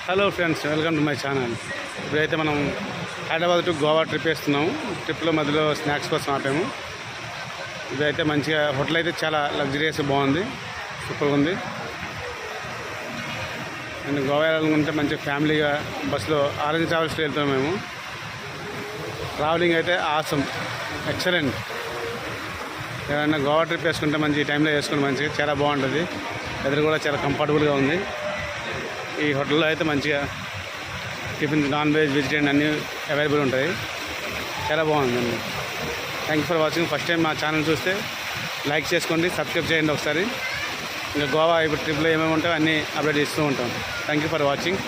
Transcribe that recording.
Hello friends, welcome to my channel. ఇప్పుడైతే మనం Hyderabad to Goa trip వేస్తున్నాము. ట్రిప్లో మధ్యలో స్నాక్స్ కోసం ఆపాము. ఇదైతే మంచిగా హోటల్ అయితే చాలా లగ్జరియస్, బాగుంది, సూపర్గా ఉంది. అండ్ గోవా వెళ్ళాలనుకుంటే మంచిగా ఫ్యామిలీగా బస్సులో ఆరెంజ్ ట్రావెల్స్లో వెళ్తున్నాం మేము. ట్రావెలింగ్ అయితే ఆసమ్, ఎక్సలెంట్. ఏదైనా గోవా ట్రిప్ వేసుకుంటే మంచి టైంలో వేసుకుంటే మంచిగా చాలా బాగుంటుంది. వెదర్ కూడా చాలా కంఫర్టబుల్గా ఉంది. ఈ హోటల్లో అయితే మంచిగా టిఫిన్, నాన్ వెజ్, వెజిటేరియన్ అన్నీ అవైలబుల్ ఉంటాయి. చాలా బాగుందండి. Thank you for watching. First time మా ఛానల్ చూస్తే లైక్ చేసుకోండి, సబ్స్క్రైబ్ చేయండి ఒకసారి. ఇంకా గోవా ఇప్పుడు ట్రిప్లో ఏమేమి ఉంటాయో అన్నీ అప్డేట్ ఇస్తూ ఉంటాం. Thank you for watching.